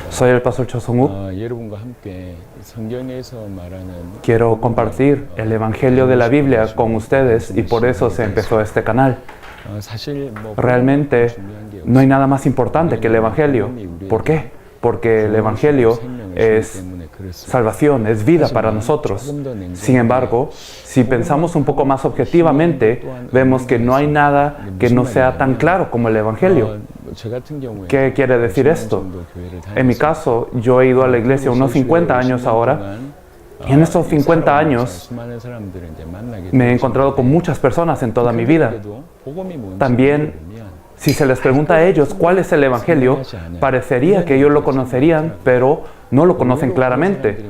Soy el pastor Cho Sung-wook. Quiero compartir el Evangelio de la Biblia con ustedes y por eso se empezó este canal. Realmente no hay nada más importante que el Evangelio. ¿Por qué? Porque el Evangelio es salvación, es vida para nosotros. Sin embargo, si pensamos un poco más objetivamente, vemos que no hay nada que no sea tan claro como el Evangelio. ¿Qué quiere decir esto? En mi caso, yo he ido a la iglesia unos 50 años ahora, y en estos 50 años me he encontrado con muchas personas en toda mi vida. También, si se les pregunta a ellos cuál es el Evangelio, parecería que ellos lo conocerían, pero no lo conocen claramente.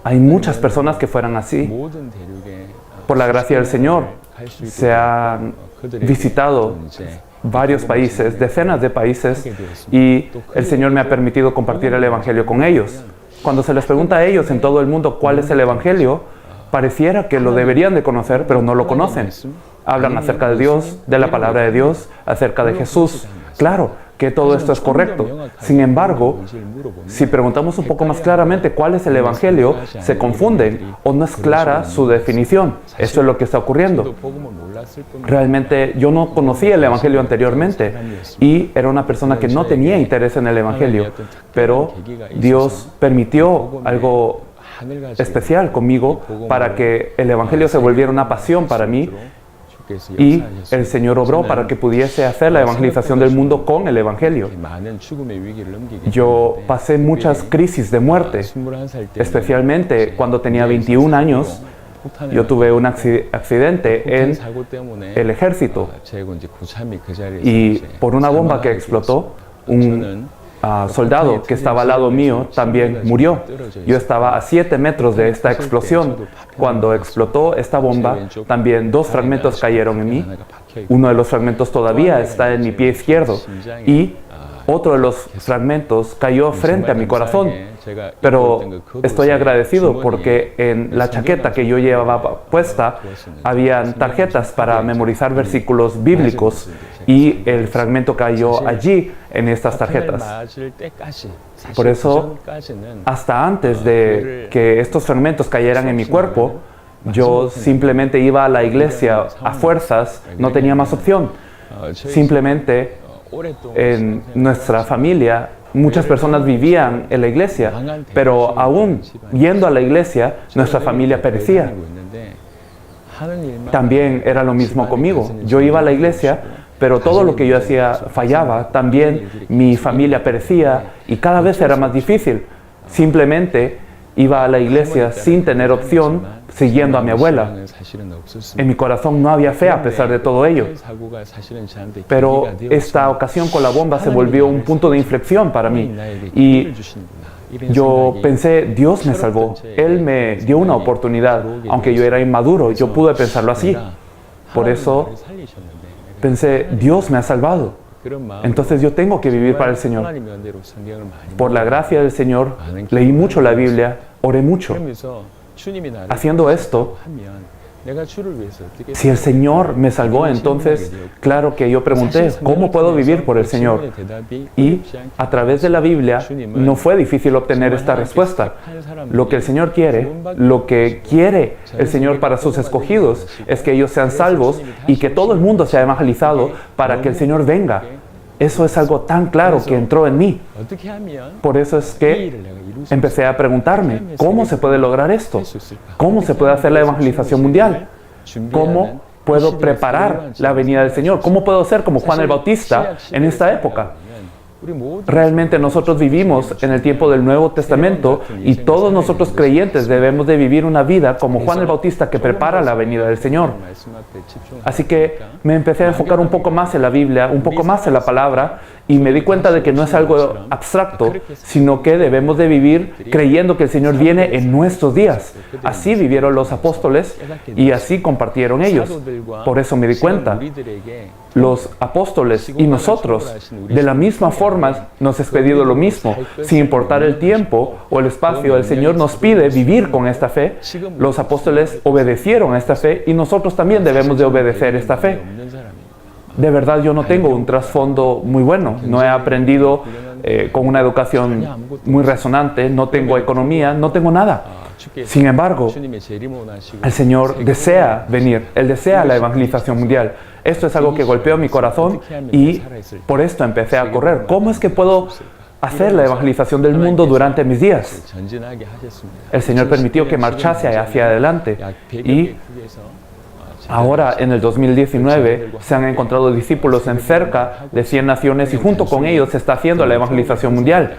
Hay muchas personas que fueran así. Por la gracia del Señor, se han visitado varios países, decenas de países, y el Señor me ha permitido compartir el Evangelio con ellos. Cuando se les pregunta a ellos en todo el mundo cuál es el Evangelio, pareciera que lo deberían de conocer, pero no lo conocen. Hablan acerca de Dios, de la palabra de Dios, acerca de Jesús. Claro que todo esto es correcto. Sin embargo, si preguntamos un poco más claramente cuál es el Evangelio, se confunden o no es clara su definición. Eso es lo que está ocurriendo. Realmente yo no conocía el Evangelio anteriormente y era una persona que no tenía interés en el Evangelio, pero Dios permitió algo especial conmigo para que el Evangelio se volviera una pasión para mí. Y el Señor obró para que pudiese hacer la evangelización del mundo con el Evangelio. Yo pasé muchas crisis de muerte, especialmente cuando tenía 21 años. Yo tuve un accidente en el ejército y por una bomba que explotó, un soldado que estaba al lado mío también murió. Yo estaba a 7 metros de esta explosión. Cuando explotó esta bomba, también 2 fragmentos cayeron en mí. Uno de los fragmentos todavía está en mi pie izquierdo y otro de los fragmentos cayó frente a mi corazón. Pero estoy agradecido porque en la chaqueta que yo llevaba puesta habían tarjetas para memorizar versículos bíblicos y el fragmento cayó allí en estas tarjetas. Por eso, hasta antes de que estos fragmentos cayeran en mi cuerpo, yo simplemente iba a la iglesia a fuerzas, no tenía más opción. Simplemente en nuestra familia muchas personas vivían en la iglesia, pero aún yendo a la iglesia, nuestra familia perecía. También era lo mismo conmigo. Yo iba a la iglesia, pero todo lo que yo hacía fallaba. También mi familia perecía y cada vez era más difícil. Simplemente iba a la iglesia sin tener opción, siguiendo a mi abuela. En mi corazón no había fe a pesar de todo ello. Pero esta ocasión con la bomba se volvió un punto de inflexión para mí. Y yo pensé, Dios me salvó. Él me dio una oportunidad. Aunque yo era inmaduro, yo pude pensarlo así. Por eso pensé, Dios me ha salvado. Entonces yo tengo que vivir para el Señor. Por la gracia del Señor, leí mucho la Biblia, oré mucho. Haciendo esto, si el Señor me salvó, entonces, claro que yo pregunté, ¿cómo puedo vivir por el Señor? Y a través de la Biblia no fue difícil obtener esta respuesta. Lo que el Señor quiere, lo que quiere el Señor para sus escogidos, es que ellos sean salvos y que todo el mundo sea evangelizado para que el Señor venga. Eso es algo tan claro que entró en mí. Por eso es que empecé a preguntarme, ¿cómo se puede lograr esto? ¿Cómo se puede hacer la evangelización mundial? ¿Cómo puedo preparar la venida del Señor? ¿Cómo puedo ser como Juan el Bautista en esta época? Realmente nosotros vivimos en el tiempo del Nuevo Testamento y todos nosotros creyentes debemos de vivir una vida como Juan el Bautista que prepara la venida del Señor. Así que me empecé a enfocar un poco más en la Biblia, un poco más en la palabra y me di cuenta de que no es algo abstracto, sino que debemos de vivir creyendo que el Señor viene en nuestros días. Así vivieron los apóstoles y así compartieron ellos. Por eso me di cuenta. Los apóstoles y nosotros, de la misma forma, nos es pedido lo mismo. Sin importar el tiempo o el espacio, el Señor nos pide vivir con esta fe. Los apóstoles obedecieron a esta fe y nosotros también debemos de obedecer esta fe. De verdad, yo no tengo un trasfondo muy bueno. No he aprendido con una educación muy resonante, no tengo economía, no tengo nada. Sin embargo, el Señor desea venir, Él desea la evangelización mundial. Esto es algo que golpeó mi corazón y por esto empecé a correr. ¿Cómo es que puedo hacer la evangelización del mundo durante mis días? El Señor permitió que marchase hacia adelante y ahora en el 2019 se han encontrado discípulos en cerca de 100 naciones y junto con ellos se está haciendo la evangelización mundial.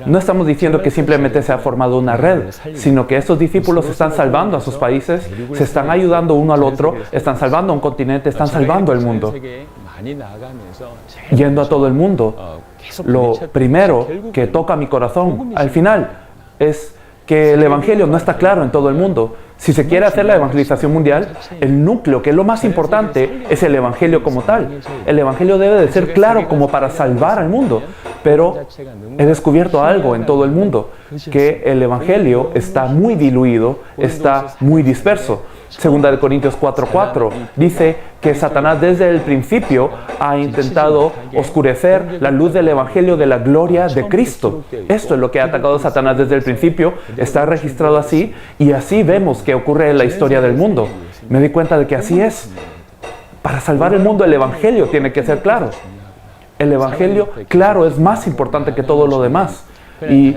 No estamos diciendo que simplemente se ha formado una red, sino que estos discípulos están salvando a sus países, se están ayudando uno al otro, están salvando a un continente, están salvando el mundo. Yendo a todo el mundo. Lo primero que toca mi corazón al final es que el Evangelio no está claro en todo el mundo. Si se quiere hacer la evangelización mundial, el núcleo, que es lo más importante, es el Evangelio como tal. El Evangelio debe de ser claro como para salvar al mundo. Pero he descubierto algo en todo el mundo, que el Evangelio está muy diluido, está muy disperso. Segunda de Corintios 4:4 dice que Satanás desde el principio ha intentado oscurecer la luz del Evangelio de la gloria de Cristo. Esto es lo que ha atacado Satanás desde el principio, está registrado así y así vemos que ocurre en la historia del mundo. Me di cuenta de que así es. Para salvar el mundo el Evangelio tiene que ser claro. El Evangelio claro es más importante que todo lo demás. Y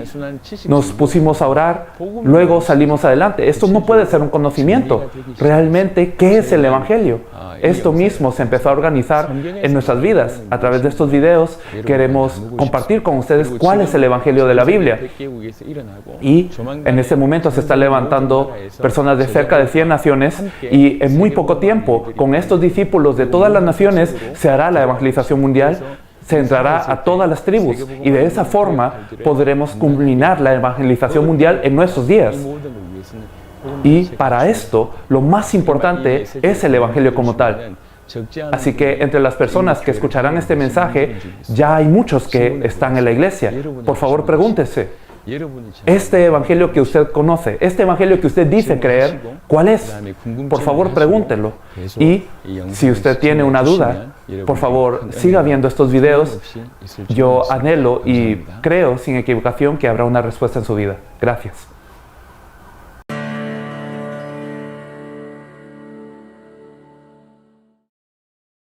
nos pusimos a orar, luego salimos adelante. Esto no puede ser un conocimiento. Realmente, ¿qué es el Evangelio? Esto mismo se empezó a organizar en nuestras vidas. A través de estos videos queremos compartir con ustedes cuál es el Evangelio de la Biblia. Y en este momento se están levantando personas de cerca de 100 naciones y en muy poco tiempo, con estos discípulos de todas las naciones, se hará la evangelización mundial. Se entrará a todas las tribus y de esa forma podremos culminar la evangelización mundial en nuestros días. Y para esto, lo más importante es el Evangelio como tal. Así que entre las personas que escucharán este mensaje, ya hay muchos que están en la iglesia. Por favor, pregúntese. Este Evangelio que usted conoce, este Evangelio que usted dice creer, ¿cuál es? Por favor, pregúntelo. Y si usted tiene una duda, por favor, siga viendo estos videos. Yo anhelo y creo sin equivocación que habrá una respuesta en su vida. Gracias.